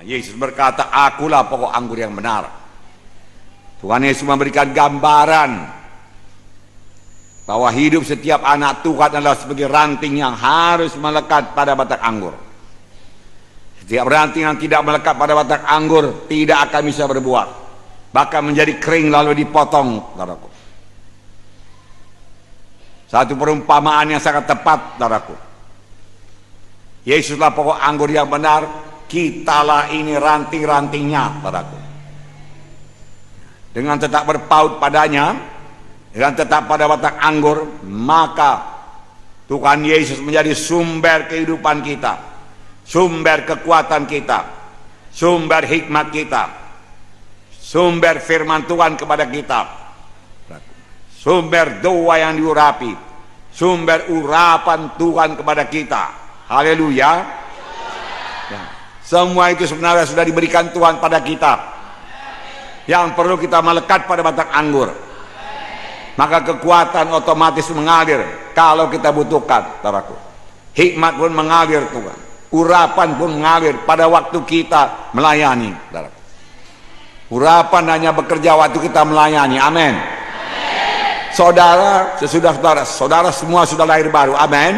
Yesus berkata, akulah pokok anggur yang benar. Tuhan Yesus memberikan gambaran bahwa hidup setiap anak Tuhan adalah sebagai ranting yang harus melekat pada batang anggur. Setiap ranting yang tidak melekat pada batang anggur tidak akan bisa berbuah, bahkan menjadi kering lalu dipotong. Saudaraku, satu perumpamaan yang sangat tepat, saudaraku. Yesuslah pokok anggur yang benar, kitalah ini ranting-rantingnya, saudaraku. Dengan tetap berpaut padanya, dengan tetap pada batang anggur, maka Tuhan Yesus menjadi sumber kehidupan kita, sumber kekuatan kita, sumber hikmat kita, sumber firman Tuhan kepada kita, sumber doa yang diurapi, sumber urapan Tuhan kepada kita. Haleluya. Ya. Semua itu sebenarnya sudah diberikan Tuhan pada kita. Yang perlu kita melekat pada batang anggur, maka kekuatan otomatis mengalir kalau kita butuhkan, saudaraku. Hikmat pun mengalir, Tuhan. Urapan pun mengalir pada waktu kita melayani, saudaraku. Urapan hanya bekerja waktu kita melayani. Amin. Saudara, saudara semua sudah lahir baru. Amin.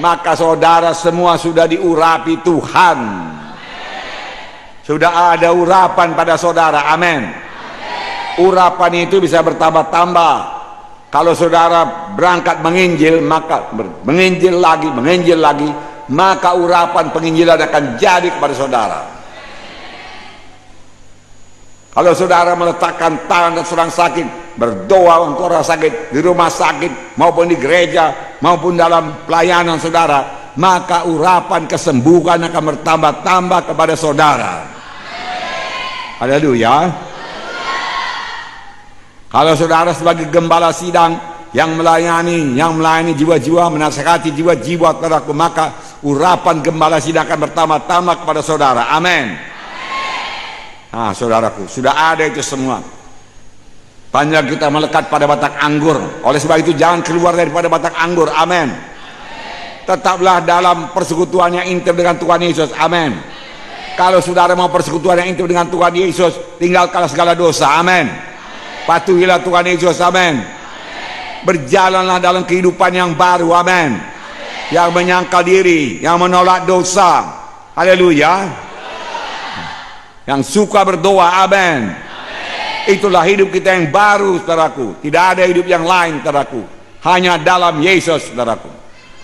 Maka saudara semua sudah diurapi Tuhan. Sudah ada urapan pada saudara. Amin. Urapan itu bisa bertambah-tambah. Kalau saudara berangkat menginjil, maka menginjil lagi, maka urapan penginjilan akan jadi kepada saudara. Kalau saudara meletakkan tangan dan orang sakit, berdoa untuk orang sakit di rumah sakit maupun di gereja maupun dalam pelayanan saudara, maka urapan kesembuhan akan bertambah-tambah kepada saudara. Haleluya. Kalau saudara sebagai gembala sidang yang melayani jiwa-jiwa, menasihati jiwa-jiwa, saudaraku, maka urapan gembala sidang akan bertambah-tambah kepada saudara. Amin. Nah, saudaraku, sudah ada itu semua. Panjang kita melekat pada batang anggur. Oleh sebab itu jangan keluar daripada batang anggur. Amin. Tetaplah dalam persekutuan yang intim dengan Tuhan Yesus. Amin. Kalau saudara mau persekutuan yang intim dengan Tuhan Yesus, tinggalkanlah segala dosa. Amin. Patuhilah Tuhan Yesus. Amin. Berjalanlah dalam kehidupan yang baru. Amin. Yang menyangkal diri, yang menolak dosa. Haleluya. Yang suka berdoa. Amin. Itulah hidup kita yang baru, saudaraku. Tidak ada hidup yang lain, saudaraku. Hanya dalam Yesus, saudaraku.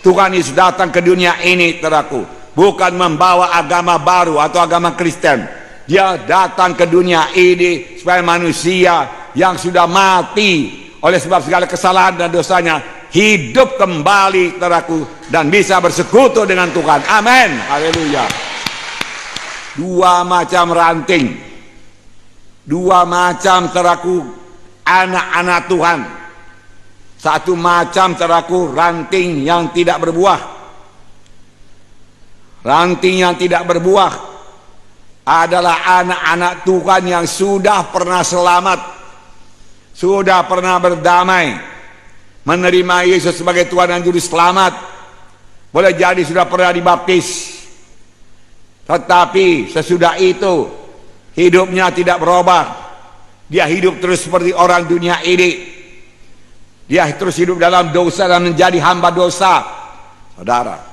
Tuhan Yesus datang ke dunia ini, saudaraku, bukan membawa agama baru atau agama Kristen. Dia datang ke dunia ini supaya manusia yang sudah mati oleh sebab segala kesalahan dan dosanya hidup kembali, saudaraku, dan bisa bersekutu dengan Tuhan. Amin. Haleluya. Dua macam ranting, dua macam, saudaraku, anak-anak Tuhan. Satu macam, saudaraku, ranting yang tidak berbuah. Ranting yang tidak berbuah adalah anak-anak Tuhan yang sudah pernah selamat, sudah pernah berdamai, menerima Yesus sebagai Tuhan dan Juru Selamat. Boleh jadi sudah pernah dibaptis, tetapi sesudah itu hidupnya tidak berubah. Dia hidup terus seperti orang dunia ini. Dia terus hidup dalam dosa dan menjadi hamba dosa. Saudara,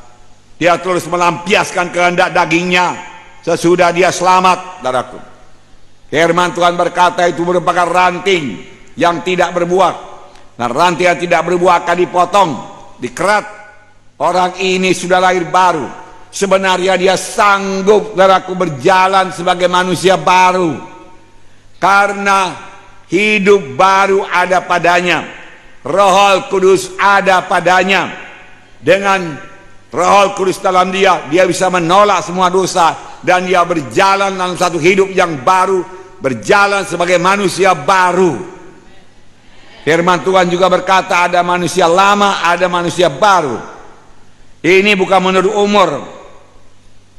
dia terus melampiaskan kehendak dagingnya sesudah dia selamat, saudaraku. Firman Tuhan berkata itu merupakan ranting yang tidak berbuah. Nah, ranting yang tidak berbuah akan dipotong, dikerat. Orang ini sudah lahir baru. Sebenarnya dia sanggup, saudaraku, berjalan sebagai manusia baru. Karena hidup baru ada padanya. Roh Kudus ada padanya. Dengan Roh Kudus dalam dia bisa menolak semua dosa dan dia berjalan dalam satu hidup yang baru, berjalan sebagai manusia baru. Firman Tuhan juga berkata ada manusia lama, ada manusia baru. Ini bukan menurut umur.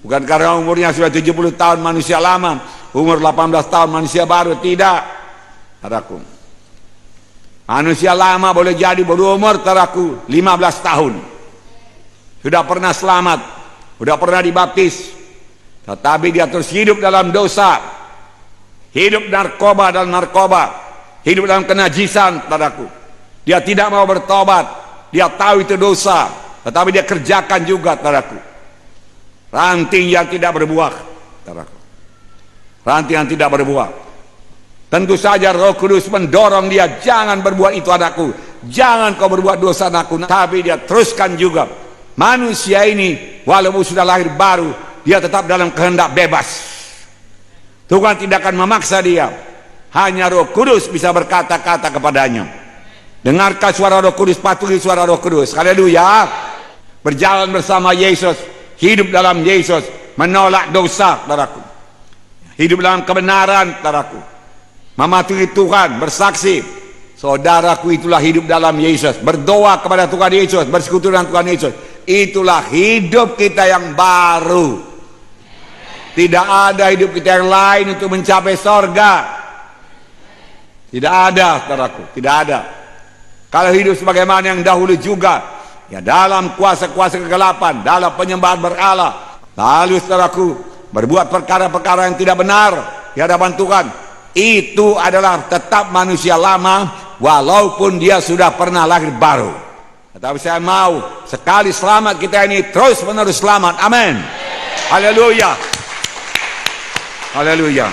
Bukan karena umurnya sudah 70 tahun manusia lama, umur 18 tahun manusia baru, tidak. Saudaraku, manusia lama boleh jadi berumur, saudaraku, 15 tahun. Sudah pernah selamat, sudah pernah dibaptis, tetapi dia terus hidup dalam dosa, hidup narkoba dan narkoba, hidup dalam kenajisan, saudaraku. Dia tidak mau bertobat, dia tahu itu dosa, tetapi dia kerjakan juga, saudaraku. Ranting yang tidak berbuah, saudaraku. Ranting yang tidak berbuah. Tentu saja Roh Kudus mendorong dia, jangan berbuat itu anakku, jangan kau berbuat dosa anakku. Tapi dia teruskan juga. Manusia ini walaupun sudah lahir baru, dia tetap dalam kehendak bebas. Tuhan tidak akan memaksa dia. Hanya Roh Kudus bisa berkata-kata kepadanya. Dengarkan suara Roh Kudus, patuhi suara Roh Kudus. Haleluya. Berjalan bersama Yesus, hidup dalam Yesus, menolak dosa, saudaraku. Hidup dalam kebenaran, saudaraku. Mematuhi Tuhan, bersaksi, saudaraku, itulah hidup dalam Yesus. Berdoa kepada Tuhan Yesus, bersekutu dengan Tuhan Yesus. Itulah hidup kita yang baru. Tidak ada hidup kita yang lain untuk mencapai sorga. Tidak ada, saudaraku, tidak ada. Kalau hidup sebagaimana yang dahulu juga, ya dalam kuasa-kuasa kegelapan, dalam penyembahan berhala, lalu saudaraku berbuat perkara-perkara yang tidak benar di hadapan Tuhan, itu adalah tetap manusia lama walaupun dia sudah pernah lahir baru. Tetapi saya mau sekali selamat kita ini terus menerus selamat. Amin. Haleluya. Haleluya.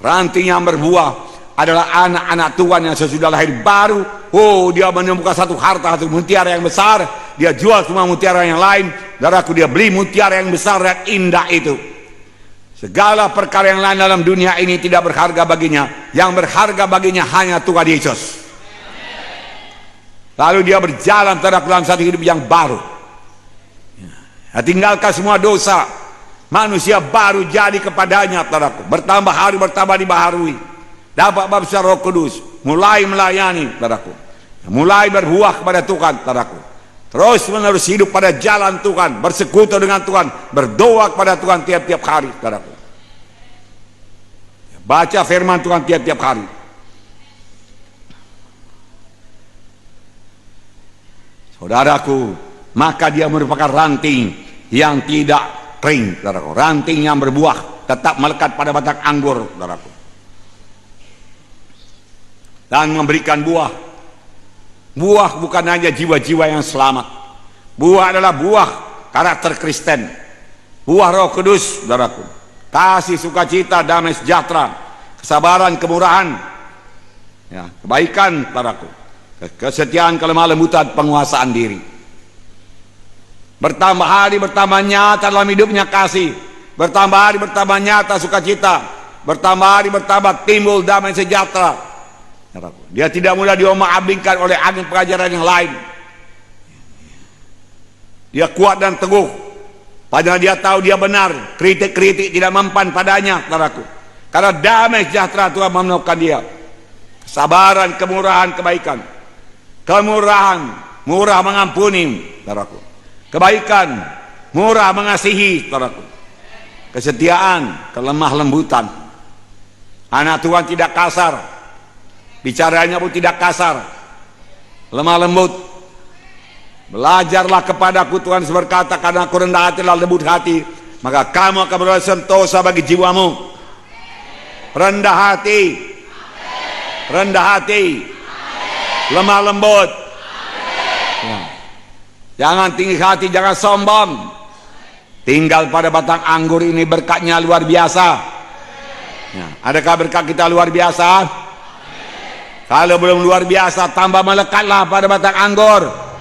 Ranting yang berbuah adalah anak-anak Tuhan yang sesudah lahir baru. Oh, dia menemukan satu harta, satu mutiara yang besar. Dia jual semua mutiara yang lain. Saudaraku, dia beli mutiara yang besar dan indah itu. Segala perkara yang lain dalam dunia ini tidak berharga baginya. Yang berharga baginya hanya Tuhan Yesus. Lalu dia berjalan dalam satu hidup yang baru. Tinggalkan semua dosa. Manusia baru jadi kepadanya, saudaraku. Bertambah hari bertambah dibaharui. Dapat baptisan Roh Kudus. Mulai melayani, saudaraku. Mulai berbuah kepada Tuhan, saudaraku. Terus menerus hidup pada jalan Tuhan. Bersekutu dengan Tuhan. Berdoa kepada Tuhan tiap-tiap hari, saudaraku. Baca firman Tuhan tiap-tiap hari. Saudaraku, maka dia merupakan ranting yang tidak kering, saudaraku. Ranting yang berbuah tetap melekat pada batang anggur, saudaraku, dan memberikan buah. Buah bukan hanya jiwa-jiwa yang selamat. Buah adalah buah karakter Kristen. Buah Roh Kudus, saudaraku. Kasih, sukacita, damai sejahtera, kesabaran, kemurahan, ya, kebaikan, saudaraku. Kesetiaan, kelemah lembutan, penguasaan diri. Bertambah hari bertambah nyata dalam hidupnya kasih. Bertambah hari bertambah nyata sukacita. Bertambah hari bertambah timbul damai sejahtera. Dia tidak mudah diombang-ambingkan oleh angin pengajaran yang lain. Dia kuat dan teguh. Padahal dia tahu dia benar. Kritik-kritik tidak mempan padanya, saudaraku. Karena damai sejahtera Tuhan memenuhkan dia. Kesabaran, kemurahan, kebaikan. Kemurahan, murah mengampuni, saudaraku. Kebaikan, murah mengasihi, saudaraku. Kesetiaan, kelemah lembutan. Anak Tuhan tidak kasar, bicaranya pun tidak kasar, lemah lembut. Belajarlah kepadaku, Tuhan berkata, karena aku rendah hati dan lembut hati, maka kamu akan beroleh sentosa bagi jiwamu. Rendah hati, rendah hati, lemah lembut. Ya. Jangan tinggi hati, jangan sombong. Tinggal pada batang anggur ini berkatnya luar biasa. Ya. Adakah berkat kita luar biasa? Kalau belum luar biasa, tambah melekatlah pada batang anggur.